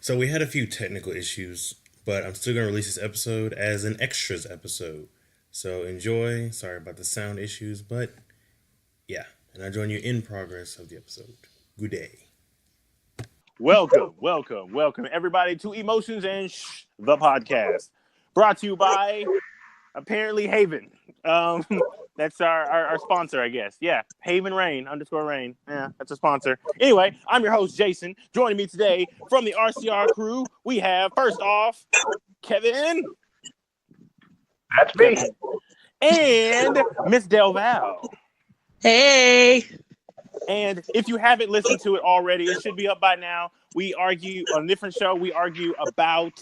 So we had a few technical issues, but I'm still going to release this episode as an extras episode. So enjoy. Sorry about the sound issues, but yeah. And I join you in progress of the episode. Good day. Welcome, everybody, to Emotions and the podcast. Brought to you by, apparently, Haven. That's our sponsor, I guess. Yeah, Haven Rain, _Rain. Yeah, that's a sponsor. Anyway, I'm your host, Jason. Joining me today from the RCR crew, we have, first off, Kevin. That's me. And Miss Del Val. Hey. And if you haven't listened to it already, it should be up by now. We argue on a different show. We argue about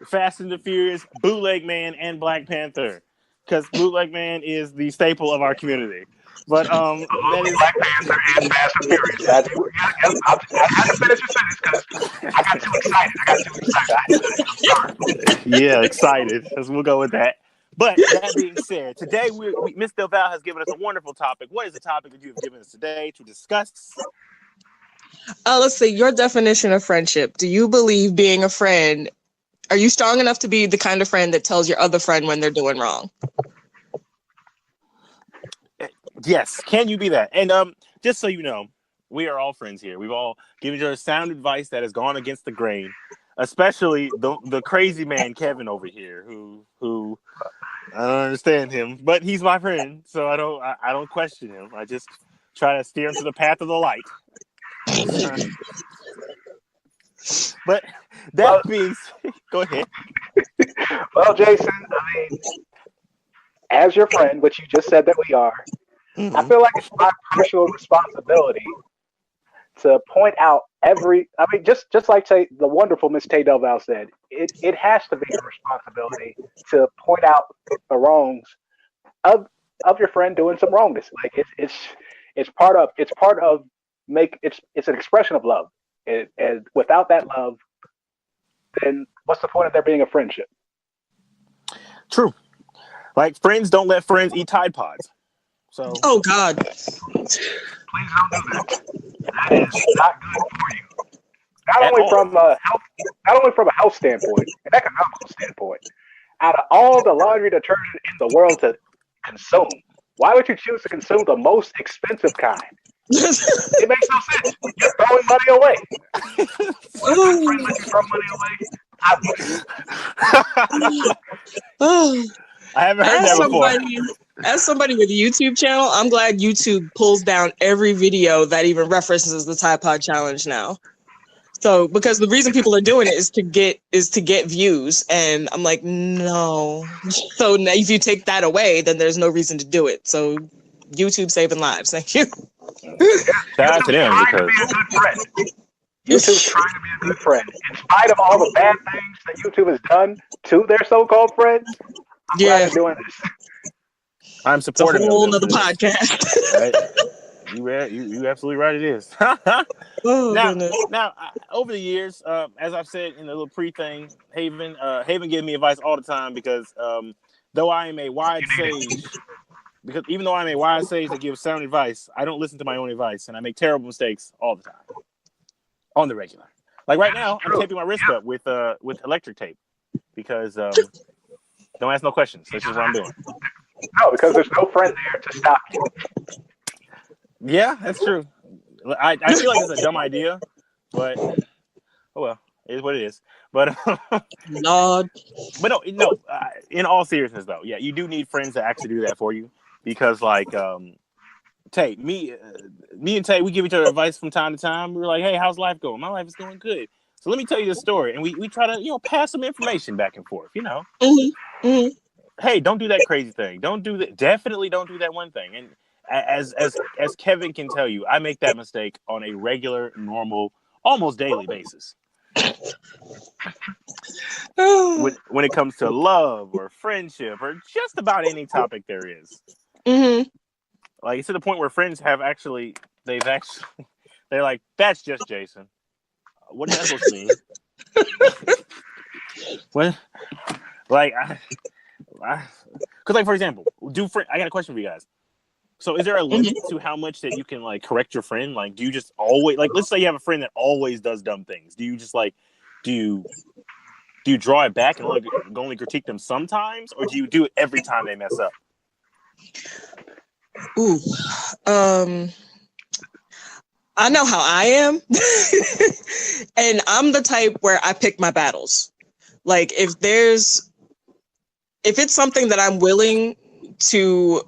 Fast and the Furious, Bootleg Man, and Black Panther, because Bootleg Man is the staple of our community. But that is Black Panther and Fast and Furious. I had to finish your sentence because I got too excited. Yeah, excited. We'll go with that. But that being said, today Miss Del Val has given us a wonderful topic. What is the topic that you have given us today to discuss? Let's see, your definition of friendship. Do you believe being a friend, are you strong enough to be the kind of friend that tells your other friend when they're doing wrong? Yes. Can you be that? And just so you know, we are all friends here. We've all given each other sound advice that has gone against the grain, especially the crazy man, Kevin, over here, who I don't understand him, but he's my friend, so I don't question him. I just try to steer him to the path of the light. But that being said, go ahead. Well, Jason, I mean, as your friend, which you just said that we are, I feel like it's my personal responsibility to point out just like the wonderful Miss Taye Del Val said, it has to be your responsibility to point out the wrongs of your friend doing some wrongness. Like it's an expression of love. And without that love, then what's the point of there being a friendship? True. Like, friends don't let friends eat Tide Pods. So. Oh God. Please don't do that. That is not good for you. Not only from a health standpoint, an economical standpoint. Out of all the laundry detergent in the world to consume, why would you choose to consume the most expensive kind? It makes no sense. You're throwing money away. Friends let you throw money away. I haven't heard that before. As somebody with a YouTube channel, I'm glad YouTube pulls down every video that even references the Tide Pod Challenge now. So, because the reason people are doing it is to get views, and I'm like, no. So now if you take that away, then there's no reason to do it. So, YouTube saving lives. Thank you. Shout out to them YouTube's trying to be a good friend. In spite of all the bad things that YouTube has done to their so-called friends, I'm glad they're doing this. I'm supportive of a whole nother podcast. Right? You absolutely right. It is. Now, over the years, as I've said in the little pre-thing, Haven gave me advice all the time because though I am a wise sage, even though I'm a wise sage that gives sound advice, I don't listen to my own advice, and I make terrible mistakes all the time, on the regular. Like right now, I'm taping my wrist up with electric tape because don't ask no questions. That's just what I'm doing. No, because there's no friend there to stop you. Yeah, that's true. I feel like it's a dumb idea, but oh well, it is what it is. But Lord. But no. In all seriousness, though, yeah, you do need friends that actually do that for you because, like, Taye, me and Taye, we give each other advice from time to time. We're like, hey, how's life going? My life is going good. So let me tell you this story, and we try to pass some information back and forth. Mm-hmm. Mm-hmm. Hey, don't do that crazy thing. Don't do that. Definitely don't do that one thing. And as Kevin can tell you, I make that mistake on a regular, normal, almost daily basis. When it comes to love or friendship or just about any topic there is. Mm-hmm. Like, it's to the point where friends they're like, that's just Jason. What is that supposed to mean? What? Like, because, like, for example, I got a question for you guys. So is there a limit to how much that you can, like, correct your friend? Like, do you just always, like, let's say you have a friend that always does dumb things. Do you just, like, do you draw it back and only critique them sometimes, or do you do it every time they mess up? Ooh, I know how I am, and I'm the type where I pick my battles. Like if it's something that I'm willing to,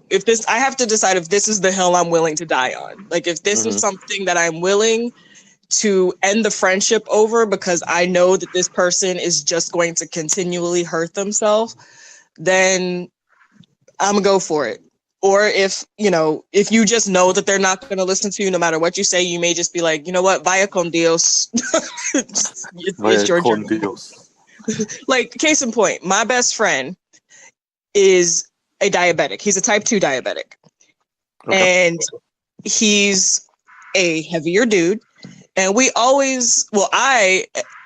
I have to decide if this is the hill I'm willing to die on. Like if this is something that I'm willing to end the friendship over because I know that this person is just going to continually hurt themselves, then I'm gonna go for it. Or if you just know that they're not going to listen to you no matter what you say, you may just be like, you know what, vaya con Dios. It's your journey. Like, case in point, my best friend is a diabetic. He's a type 2 diabetic. Okay. And he's a heavier dude. And we always,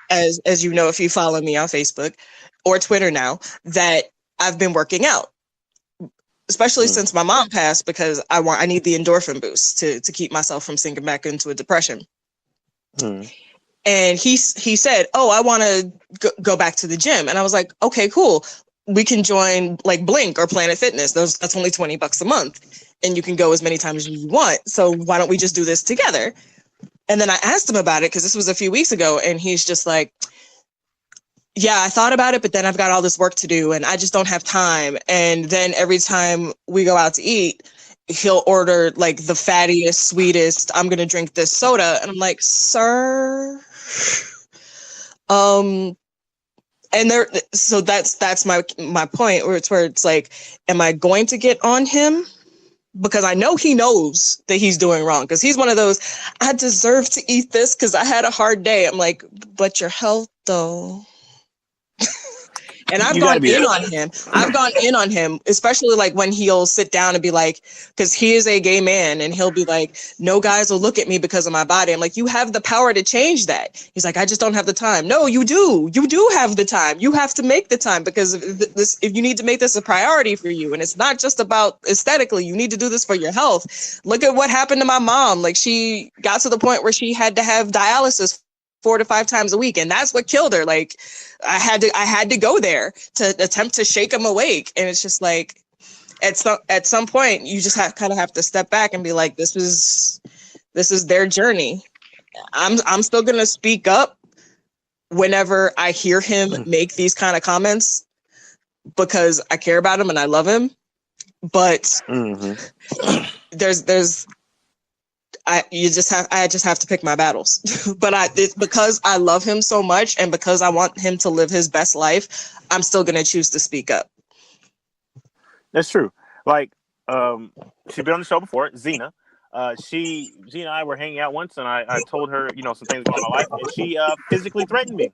as you know, if you follow me on Facebook or Twitter now, that I've been working out. Especially since my mom passed, because I need the endorphin boost to keep myself from sinking back into a depression. And he said, "Oh, I want to go back to the gym." And I was like, "Okay, cool. We can join like Blink or Planet Fitness. That's only $20 a month, and you can go as many times as you want. So why don't we just do this together?" And then I asked him about it because this was a few weeks ago, and he's just like, "Yeah, I thought about it, but then I've got all this work to do and I just don't have time." And then every time we go out to eat, he'll order like the fattiest, sweetest, I'm going to drink this soda. And I'm like, "Sir." So that's my point where it's like, am I going to get on him? Because I know he knows that he's doing wrong. Because he's one of those, I deserve to eat this because I had a hard day. I'm like, but your health though. And I've gone in on him, especially like when he'll sit down and be like, because he is a gay man, and he'll be like, "No guys will look at me because of my body." I'm like, "You have the power to change that." He's like, "I just don't have the time." No, you do. You do have the time. You have to make the time, because if you need to make this a priority for you, and it's not just about aesthetically, you need to do this for your health. Look at what happened to my mom. Like, she got to the point where she had to have dialysis 4 to 5 times a week, and that's what killed her. Like, I had to go there to attempt to shake him awake. And it's just like, at some point you just kind of have to step back and be like, this is their journey. I'm still gonna speak up whenever I hear him make these kind of comments, because I care about him and I love him. But I just have to pick my battles. But it's because I love him so much, and because I want him to live his best life, I'm still going to choose to speak up. That's true. Like, she's been on the show before, Xena. She and I were hanging out once, and I told her, some things going on in my life, and she physically threatened me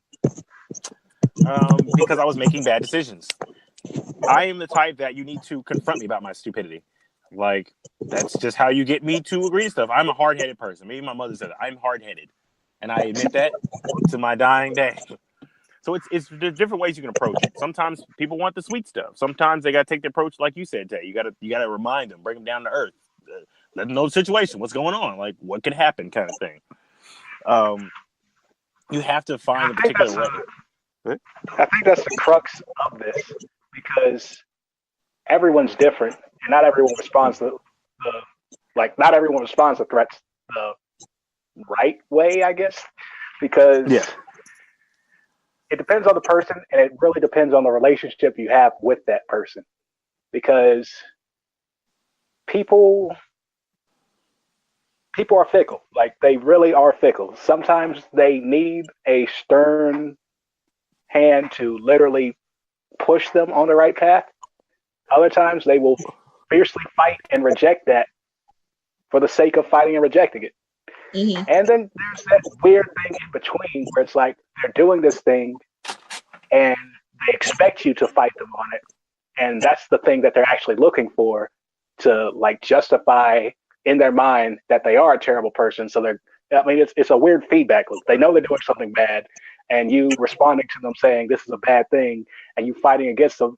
because I was making bad decisions. I am the type that you need to confront me about my stupidity. Like, that's just how you get me to agree to stuff. I'm a hard-headed person. Maybe my mother said it. I'm hard-headed, and I admit that to my dying day. So there's different ways you can approach it. Sometimes people want the sweet stuff. Sometimes they got to take the approach like you said, Taye. You got to remind them, bring them down to earth, let them know the situation, what's going on, like what could happen, kind of thing. You have to find a particular way. I think that's the crux of this, because everyone's different, and not everyone responds to threats the right way, I guess, because it depends on the person, and it really depends on the relationship you have with that person, because people are fickle. Like, they really are fickle. Sometimes they need a stern hand to literally push them on the right path. Other times they will fiercely fight and reject that for the sake of fighting and rejecting it. Mm-hmm. And then there's that weird thing in between where it's like they're doing this thing and they expect you to fight them on it. And that's the thing that they're actually looking for, to like justify in their mind that they are a terrible person. So it's a weird feedback loop. They know they're doing something bad, and you responding to them saying this is a bad thing, and you fighting against them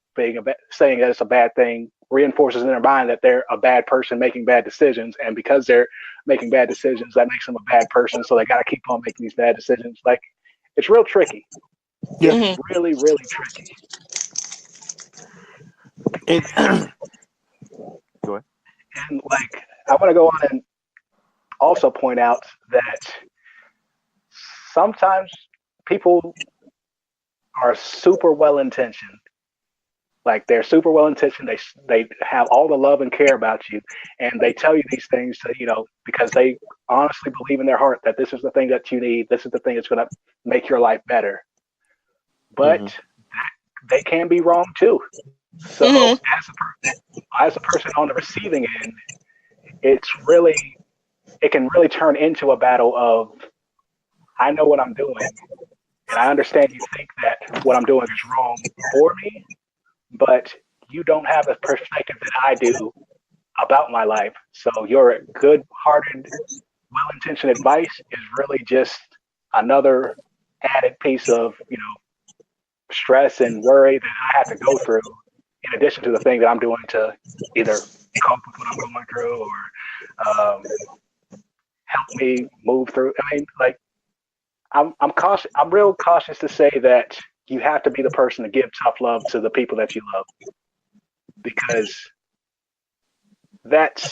saying that it's a bad thing, reinforces in their mind that they're a bad person making bad decisions. And because they're making bad decisions, that makes them a bad person. So they got to keep on making these bad decisions. Like, it's real tricky. Yeah. It's really, really tricky. Go ahead. And like, I want to go on and also point out that sometimes people are super well intentioned. Like they're super well intentioned. They have all the love and care about you, and they tell you these things to, because they honestly believe in their heart that this is the thing that you need. This is the thing that's going to make your life better. But they can be wrong too. So as a person on the receiving end, it can really turn into a battle of, I know what I'm doing, and I understand you think that what I'm doing is wrong for me, but you don't have the perspective that I do about my life. So your good-hearted, well-intentioned advice is really just another added piece of, stress and worry that I have to go through, in addition to the thing that I'm doing to either cope with what I'm going through or help me move through. I mean, like, I'm cautious. I'm real cautious to say that you have to be the person to give tough love to the people that you love, because that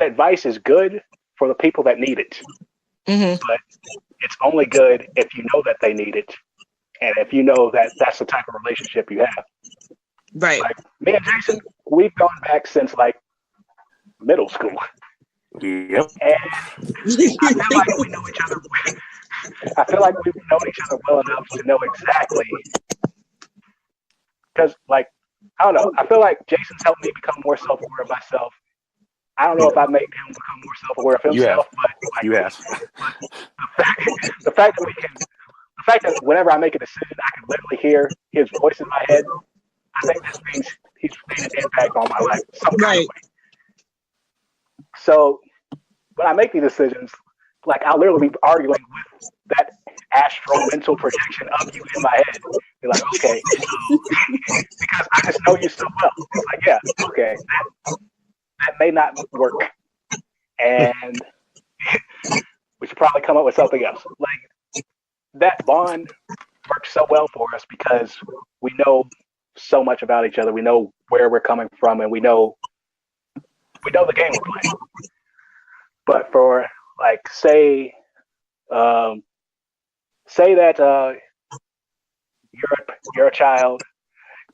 advice is good for the people that need it, but it's only good if you know that they need it, and if you know that that's the type of relationship you have. Right. Like me and Jason, we've gone back since like middle school. Yep. And I feel like we know each other. I feel like we've known each other well enough to know exactly. Because, like, I don't know. I feel like Jason's helped me become more self-aware of myself. I don't know if I made him become more self-aware of himself, but like, You have. The fact that whenever I make a decision, I can literally hear his voice in my head. I think this means he's made an impact on my life some kind of way. So when I make these decisions, like, I'll literally be arguing with that astral mental projection of you in my head. Be like, okay, so because I just know you so well. It's like, yeah, okay, that may not work, and we should probably come up with something else. Like, that bond works so well for us because we know so much about each other. We know where we're coming from, and we know the game we're playing. But for, like, say that you're a child,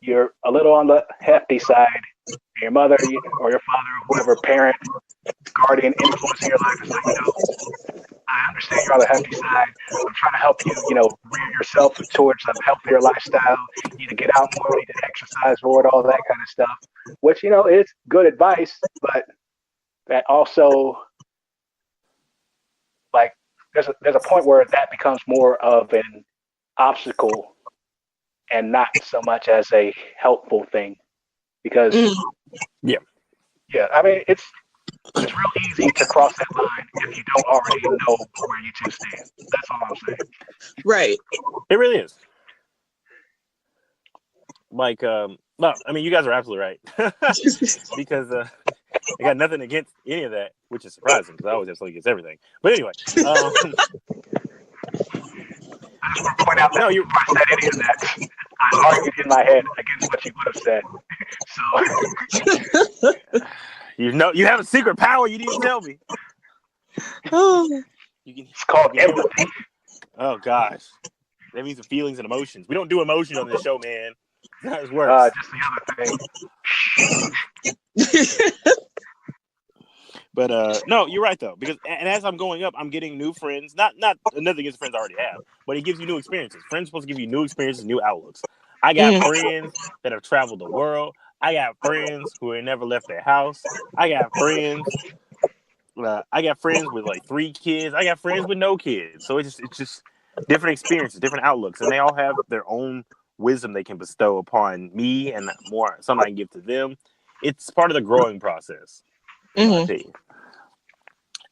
you're a little on the hefty side, your mother or your father or whoever parent, guardian influencing your life is like, I understand you're on the hefty side. I'm trying to help you, rear yourself towards a healthier lifestyle. You need to get out more, you need to exercise more, all that kind of stuff. Which, is good advice, but that also, like, there's a point where that becomes more of an obstacle and not so much as a helpful thing. Because I mean, it's real easy to cross that line if you don't already know where you two stand. That's all I'm saying. Right. It really is. Like, no, I mean, you guys are absolutely right. Because I got nothing against any of that, which is surprising because I always have something against everything. But anyway, I just want to point out that before I said any of that, I argued in my head against what you would have said. So you have a secret power you didn't tell me. It's called empathy. Oh gosh, that means the feelings and emotions. We don't do emotion on this show, man. That's how it works. Just the other thing. But no, you're right though, because and as I'm going up, I'm getting new friends. Not nothing against friends I already have, but it gives you new experiences. Friends are supposed to give you new experiences, new outlooks. I got friends that have traveled the world. I got friends who ain't never left their house. I got friends with like 3 kids. I got friends with no kids. So it's just different experiences, different outlooks, and they all have their own wisdom they can bestow upon me, and more something I can give to them. It's part of the growing process.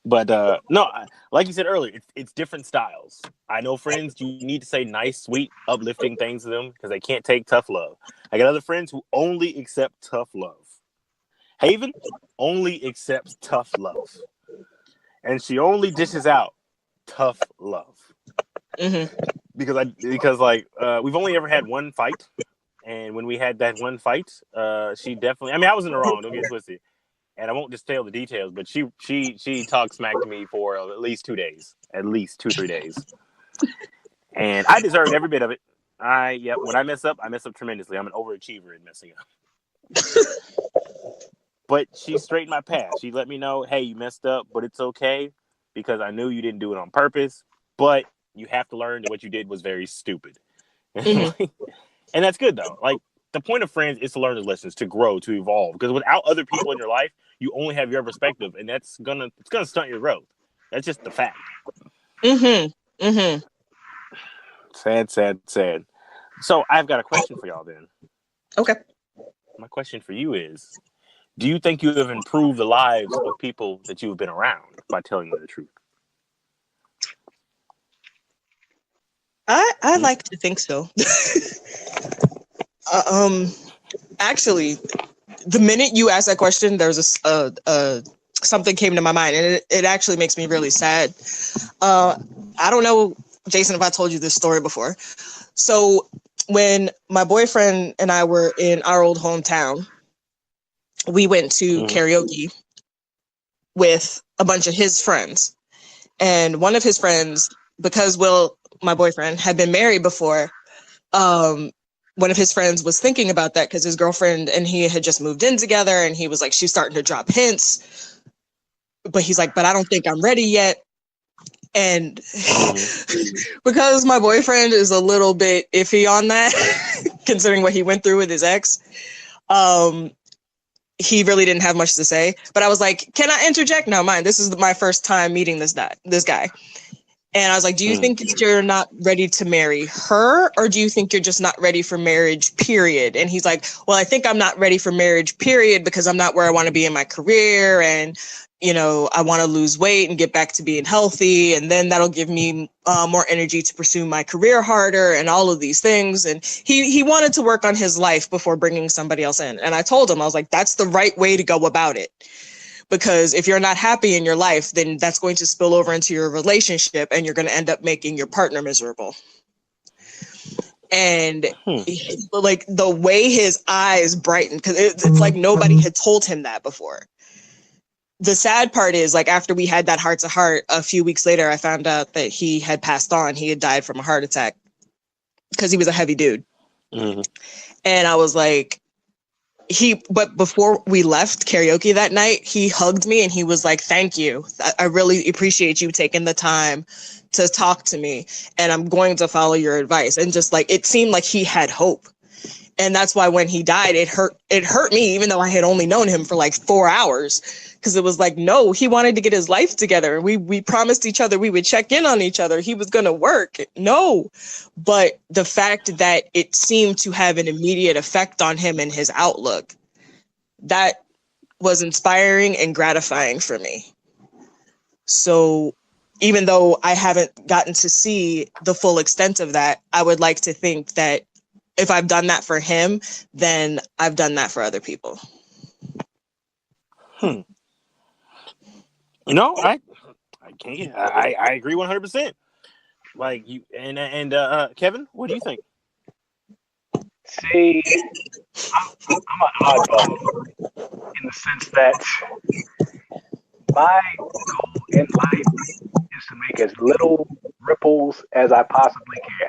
But no, like you said earlier, it's different styles. I know friends you need to say nice, sweet, uplifting things to them because they can't take tough love. I got other friends who only accept tough love. Haven only accepts tough love, and she only dishes out tough love. because we've only ever had one fight, and when we had that one fight, she definitely. I mean, I was in the wrong. Don't get it twisted. And I won't just tell the details, but she talked smack to me for at least 2 days, at least 2-3 days, and I deserved every bit of it. When I mess up tremendously. I'm an overachiever in messing up. But she straightened my path. She let me know, hey, you messed up, but it's okay because I knew you didn't do it on purpose. But you have to learn that what you did was very stupid. Mm-hmm. And that's good though. Like the point of friends is to learn the lessons, to grow, to evolve. Because without other people in your life, you only have your perspective, and it's gonna stunt your growth. That's just the fact. Mm-hmm. Mm-hmm. Sad. So I've got a question for y'all then. Okay. My question for you is, do you think you have improved the lives of people that you've been around by telling them the truth? I like to think so. Actually, the minute you asked that question, there's something came to my mind, and it actually makes me really sad. I don't know, Jason, if I told you this story before. So when my boyfriend and I were in our old hometown, we went to karaoke with a bunch of his friends. And one of his friends, because my boyfriend had been married before, one of his friends was thinking about that because his girlfriend and he had just moved in together, and he was like, she's starting to drop hints. But he's like, but I don't think I'm ready yet. And because my boyfriend is a little bit iffy on that, considering what he went through with his ex, he really didn't have much to say. But I was like, can I interject? No, mind. This is my first time meeting this guy. And I was like, do you think you're not ready to marry her, or do you think you're just not ready for marriage, period? And he's like, well, I think I'm not ready for marriage, period, because I'm not where I want to be in my career. And, you know, I want to lose weight and get back to being healthy. And then that'll give me more energy to pursue my career harder and all of these things. And he wanted to work on his life before bringing somebody else in. And I told him, I was like, that's the right way to go about it. Because if you're not happy in your life, then that's going to spill over into your relationship, and you're going to end up making your partner miserable. And like the way his eyes brightened, because it's like nobody had told him that before. The sad part is, like, after we had that heart-to-heart, a few weeks later, I found out that he had passed on. He had died from a heart attack because he was a heavy dude. Mm-hmm. And I was like, but before we left karaoke that night, he hugged me and he was like, thank you. I really appreciate you taking the time to talk to me, and I'm going to follow your advice. And just like, it seemed like he had hope. And that's why when he died, it hurt me, even though I had only known him for like 4 hours, because it was like, no, he wanted to get his life together. We promised each other we would check in on each other. He was going to work. No, but the fact that it seemed to have an immediate effect on him and his outlook, that was inspiring and gratifying for me. So even though I haven't gotten to see the full extent of that, I would like to think that if I've done that for him, then I've done that for other people. You know, I can't. I agree 100%. Like you and Kevin, what do you think? See, I'm an oddball in the sense that my goal in life is to make as little ripples as I possibly can.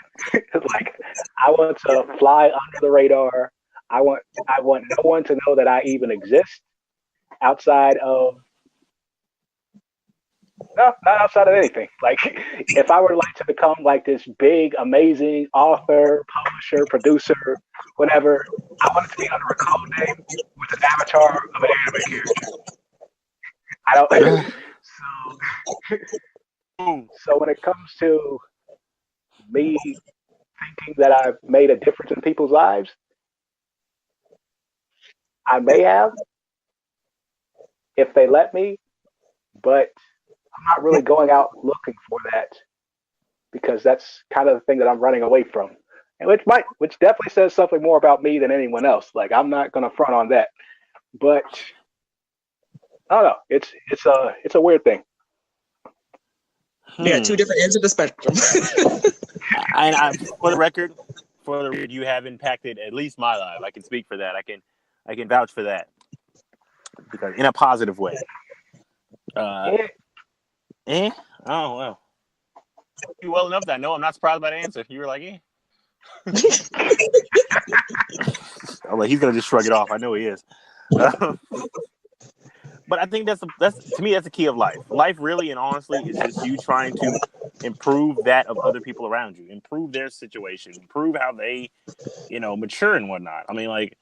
Like, I want to fly under the radar. I want no one to know that I even exist outside of. No, not outside of anything. Like, if I were like to become like this big, amazing author, publisher, producer, whatever, I want it to be under a code name with an avatar of an anime character. I don't. So when it comes to me thinking that I've made a difference in people's lives, I may have, if they let me, but I'm not really going out looking for that, because that's kind of the thing that I'm running away from, and which definitely says something more about me than anyone else. Like, I'm not going to front on that, but I don't know. It's a weird thing. Yeah, two different ends of the spectrum. For the record, you have impacted at least my life. I can speak for that. I can vouch for that because in a positive way. Oh well. You well enough that I know I'm not surprised by the answer. You were like, eh. I'm like, he's gonna just shrug it off. I know he is. But I think that's to me that's the key of life. Life really and honestly is just you trying to improve that of other people around you, improve their situation, improve how they, mature and whatnot. I mean, like,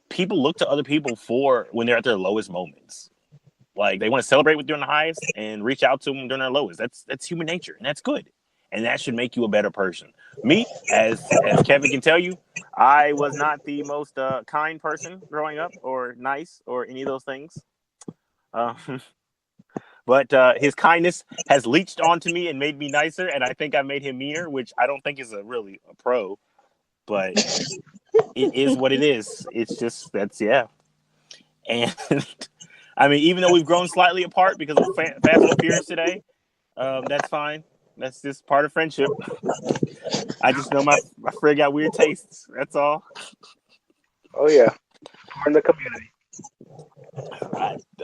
people look to other people for when they're at their lowest moments. Like, they want to celebrate with during the highest and reach out to them during their lowest. That's human nature, and that's good. And that should make you a better person. Me, as Kevin can tell you, I was not the most kind person growing up, or nice, or any of those things. But his kindness has leached onto me and made me nicer, and I think I made him meaner, which I don't think is really a pro. But it is what it is. It's just And I mean, even though we've grown slightly apart because of Fast and Furious today, that's fine. That's just part of friendship. I just know my friend got weird tastes. That's all. Oh yeah, part of the community.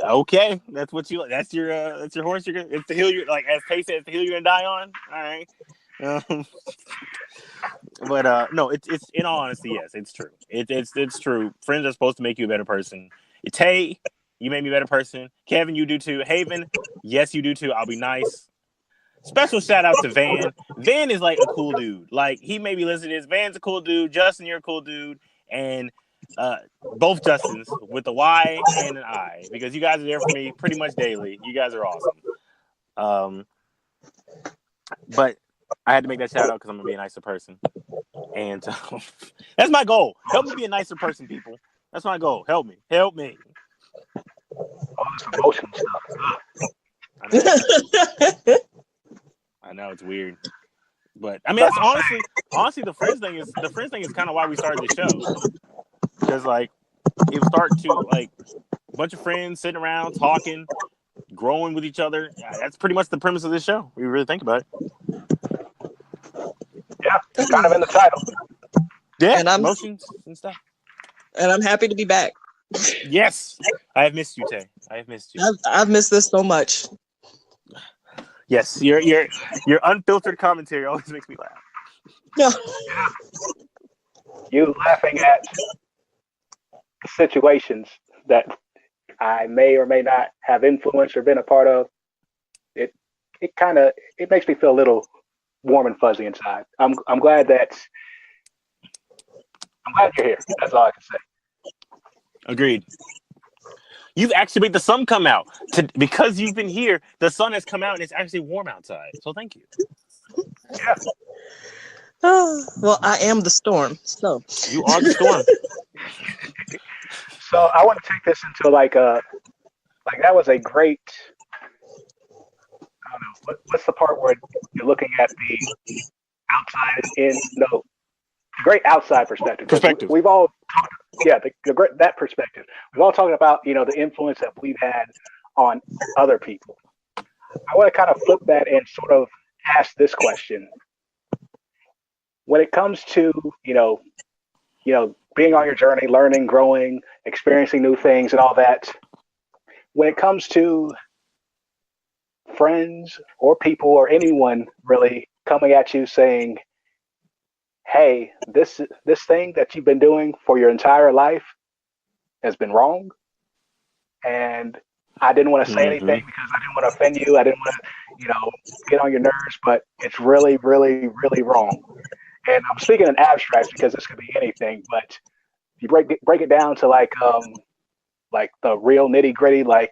Okay, that's what you. That's your horse. It's the hill. You're like, as Taye said, it's the hill you're gonna die on. All right. But no, it's in all honesty, yes, it's true. It's true. Friends are supposed to make you a better person. Taye, you made me a better person. Kevin, you do too. Haven, yes, you do too. I'll be nice. Special shout out to Van. Van is like a cool dude. Like, he may be listening to this. Van's a cool dude. Justin, you're a cool dude. And both Justins with the Y and an I, because you guys are there for me pretty much daily. You guys are awesome. But I had to make that shout out because I'm gonna be a nicer person. And that's my goal. Help me be a nicer person, people. That's my goal. Help me. Help me. All this emotional stuff. I know it's weird, but I mean, that's honestly the friends thing is kind of why we started the show, because like it would start to like a bunch of friends sitting around talking, growing with each other. That's pretty much the premise of this show. We really think about it. Yeah, it's kind of in the title. Yeah, and emotions and stuff. And I'm happy to be back. Yes, I have missed you, Taye. I have missed you. I've missed this so much. Yes, your unfiltered commentary always makes me laugh. No. You laughing at situations that I may or may not have influenced or been a part of. It makes me feel a little warm and fuzzy inside. I'm glad you're here. That's all I can say. Agreed. You've actually made the sun come out. Because you've been here, the sun has come out and it's actually warm outside. So thank you. Yeah. Well, I am the storm. So you are the storm. So I want to take this into like that was a great. I don't know what's the part where you're looking at the outside in great outside perspective. We've all talked, the great that perspective. We've all talked about the influence that we've had on other people. I want to kind of flip that and sort of ask this question: when it comes to being on your journey, learning, growing, experiencing new things, and all that, when it comes to friends or people or anyone really coming at you saying, hey, this thing that you've been doing for your entire life has been wrong, and I didn't want to say anything because I didn't want to offend you. I didn't want to, get on your nerves, but it's really, really, really wrong. And I'm speaking in abstracts because this could be anything, but if you break it down to like the real nitty gritty, I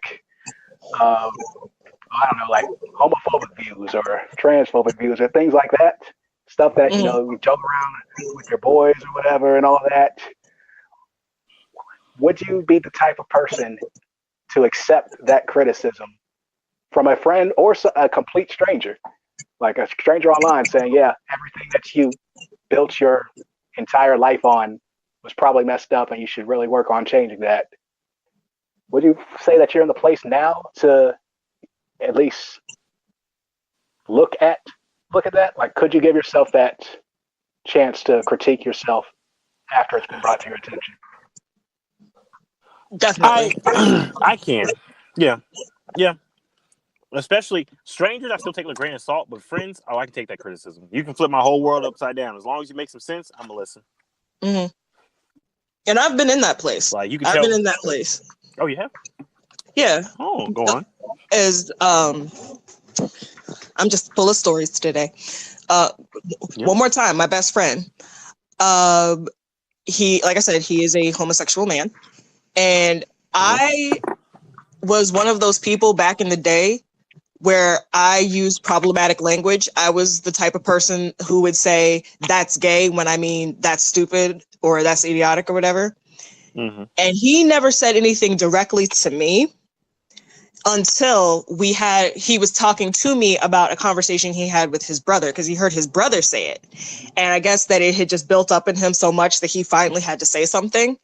don't know, like homophobic views or transphobic views or things like that. Stuff that, you joke around with your boys or whatever and all that. Would you be the type of person to accept that criticism from a friend or a complete stranger? Like a stranger online saying, yeah, everything that you built your entire life on was probably messed up and you should really work on changing that. Would you say that you're in the place now to at least look at look at that? Like, could you give yourself that chance to critique yourself after it's been brought to your attention? Definitely. I can. Yeah. Especially strangers, I still take with a grain of salt, but friends, I can take that criticism. You can flip my whole world upside down. As long as you make some sense, I'm gonna listen. Mm-hmm. And I've been in that place. Like you can I've tell. been in that place. Oh, you have? Yeah. Oh, go on. I'm just full of stories today. One more time, my best friend. He, like I said, he is a homosexual man, and I was one of those people back in the day where I used problematic language. I was the type of person who would say that's gay when I mean that's stupid or that's idiotic or whatever. Mm-hmm. And he never said anything directly to me until he was talking to me about a conversation he had with his brother, because he heard his brother say it. And I guess that it had just built up in him so much that he finally had to say something,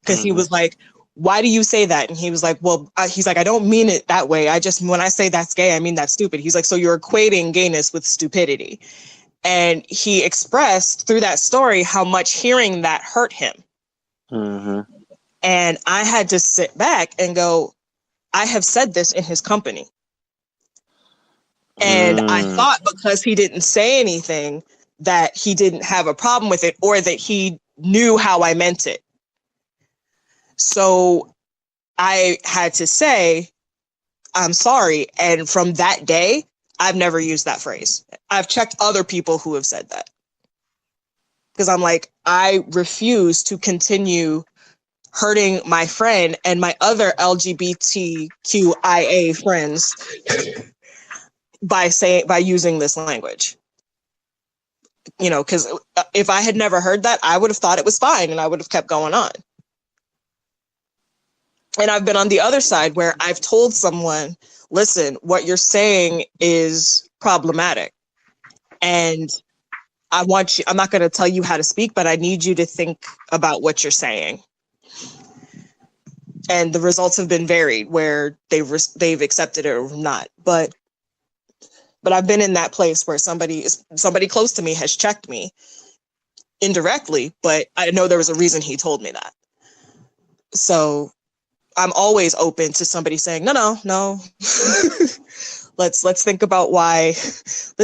because he was like, why do you say that? And he was like, well, he's like, I don't mean it that way. When I say that's gay, I mean that's stupid. He's like, so you're equating gayness with stupidity. And he expressed through that story how much hearing that hurt him. Mm-hmm. And I had to sit back and go, I have said this in his company. And I thought because he didn't say anything that he didn't have a problem with it, or that he knew how I meant it. So I had to say, I'm sorry. And from that day, I've never used that phrase. I've checked other people who have said that, because I'm like, I refuse to continue hurting my friend and my other LGBTQIA friends by using this language. You know, because if I had never heard that, I would have thought it was fine and I would have kept going on. And I've been on the other side where I've told someone, listen, what you're saying is problematic. And I'm not going to tell you how to speak, but I need you to think about what you're saying. And the results have been varied, where they've accepted it or not. But I've been in that place where somebody close to me has checked me indirectly, but I know there was a reason he told me that. So I'm always open to somebody saying, no. let's think about why.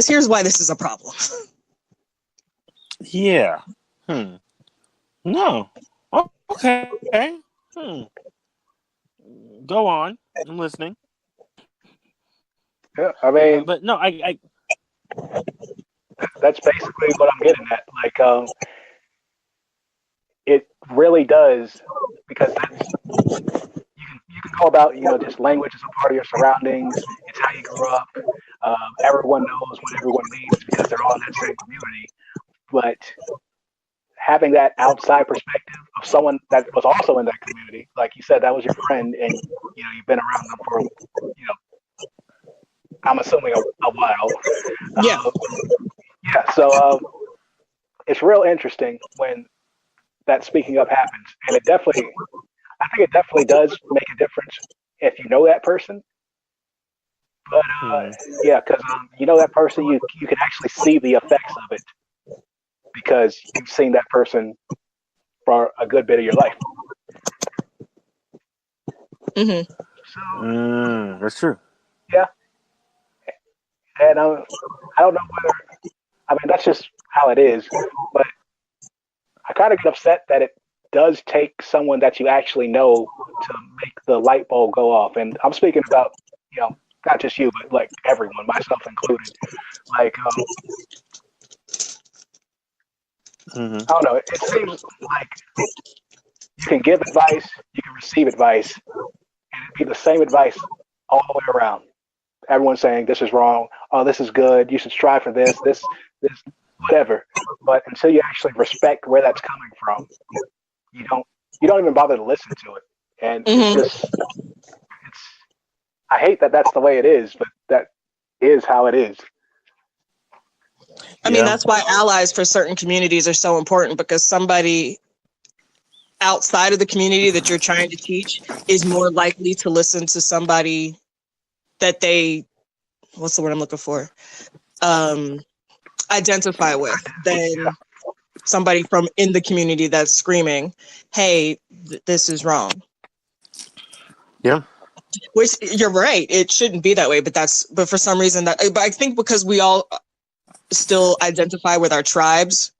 Here's why this is a problem. Yeah. No. Oh, okay. Go on. I'm listening. Yeah, I mean, but no, I that's basically what I'm getting at. Like, it really does, because you can go about, just language is a part of your surroundings. It's how you grew up. Everyone knows what everyone means because they're all in that same community. But having that outside perspective of someone that was also in that community, like you said, that was your friend, and you've been around them for I'm assuming a while. Yeah. So it's real interesting when that speaking up happens, and I think it definitely does make a difference if you know that person. But because that person, you can actually see the effects of it because you've seen that person for a good bit of your life. Mm-hmm. So that's true. Yeah, and I don't know whether. I mean, that's just how it is. But I kind of get upset that it does take someone that you actually know to make the light bulb go off. And I'm speaking about, not just you, but like everyone, myself included. Like, I don't know. It seems like you can give advice, you can receive advice, and it'd be the same advice all the way around. Everyone's saying this is wrong. Oh, this is good. You should strive for this, whatever. But until you actually respect where that's coming from, you don't even bother to listen to it. And I hate that that's the way it is, but that is how it is. I mean, that's why allies for certain communities are so important, because somebody outside of the community that you're trying to teach is more likely to listen to somebody that what's the word I'm looking for? identify with than somebody from in the community that's screaming, hey, this is wrong. Yeah. Which you're right, it shouldn't be that way, but for some reason but I think because we all still identify with our tribes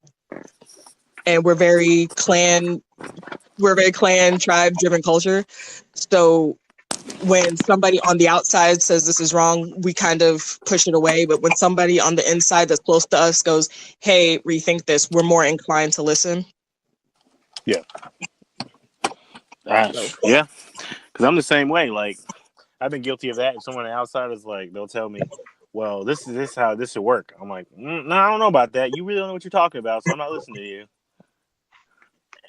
and we're very clan tribe driven culture. So when somebody on the outside says this is wrong, we kind of push it away. But when somebody on the inside that's close to us goes, hey, rethink this, we're more inclined to listen. Yeah. Yeah. Because I'm the same way. Like, I've been guilty of that. If someone on the outside is like, they'll tell me, well, this is how this should work. I'm like, no, I don't know about that. You really don't know what you're talking about, so I'm not listening to you.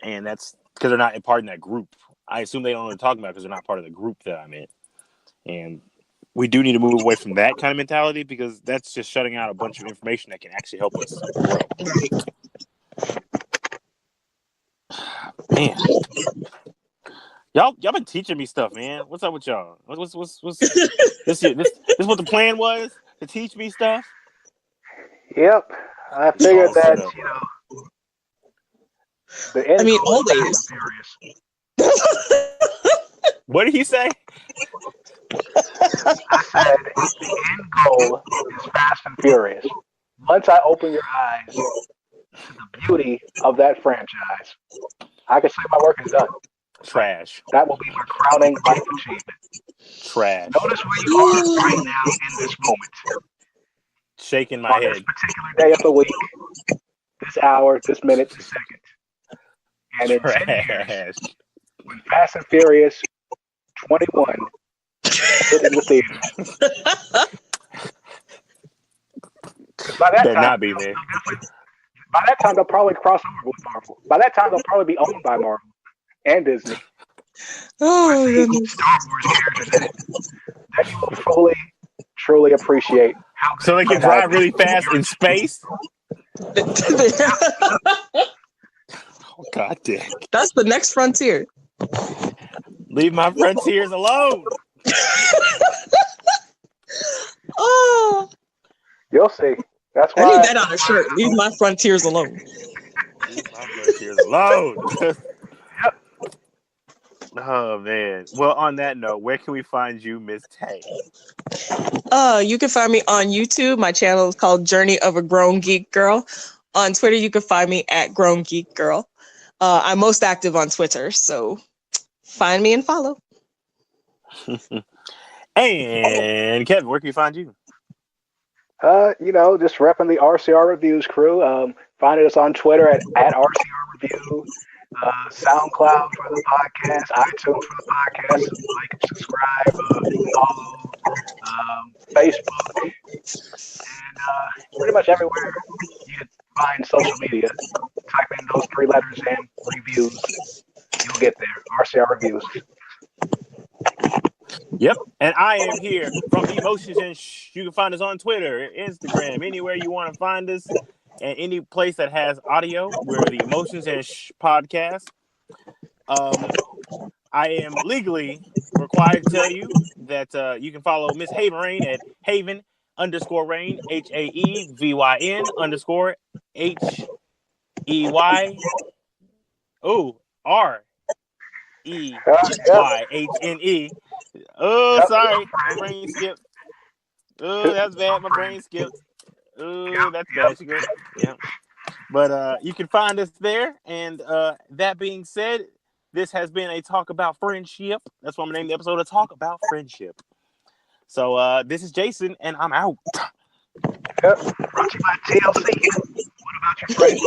And that's because they're not a part in that group. I assume they don't know what they're talking about because they're not part of the group that I'm in. And we do need to move away from that kind of mentality because that's just shutting out a bunch of information that can actually help us grow. Man. Y'all been teaching me stuff, man. What's up with y'all? What's this what the plan was? To teach me stuff? Yep. I figured that, the end goal always. What did he say? I said the end goal is Fast and Furious. Once I open your eyes to the beauty of that franchise, I can say my work is done. Trash. That will be my crowning life achievement. Trash. Notice where you are right now in this moment. Shaking my on head. This particular day of the week, this hour, this minute, this second. And in 10 years, when Fast and Furious 21 hit in the theaters. By that Better time, not be there. By that time, they'll probably cross over with Marvel. By that time, they'll probably be owned by Marvel and Disney. Oh, Star Wars characters in it. Then you will fully, truly appreciate how good. So they can drive really fast in space? Oh, God damn. That's the next frontier. Leave my frontiers alone. Oh. You'll see. That's why. I need that on a shirt. Leave my frontiers alone. Leave my frontiers alone. Yep. Oh, man. Well, on that note, where can we find you, Miss Taye? You can find me on YouTube. My channel is called Journey of a Grown Geek Girl. On Twitter, you can find me at Grown Geek Girl. I'm most active on Twitter, so find me and follow. And Kevin, where can we find you? Just repping the RCR Reviews crew. Finding us on Twitter at RCR Review, SoundCloud for the podcast, iTunes for the podcast. Like, subscribe, follow, Facebook, and pretty much everywhere you can find social media. Type in those 3 letters and reviews. You'll get there. RCR Reviews. Yep. And I am here from Emotions and You can find us on Twitter, Instagram, anywhere you want to find us, and any place that has audio. We're the Emotions and podcast. I am legally required to tell you that you can follow Miss Haven Rain at Haven _Rain, HAEVYN _HEY. Oh, REYHNE. Oh, sorry. My brain skipped. Oh, that's bad. My brain skipped. Oh, that's bad. She goes, yeah. But you can find us there. And that being said, this has been a talk about friendship. That's why I'm going to name the episode a talk about friendship. So this is Jason, and I'm out. Yep. Brought to you by TLC. What about your friends?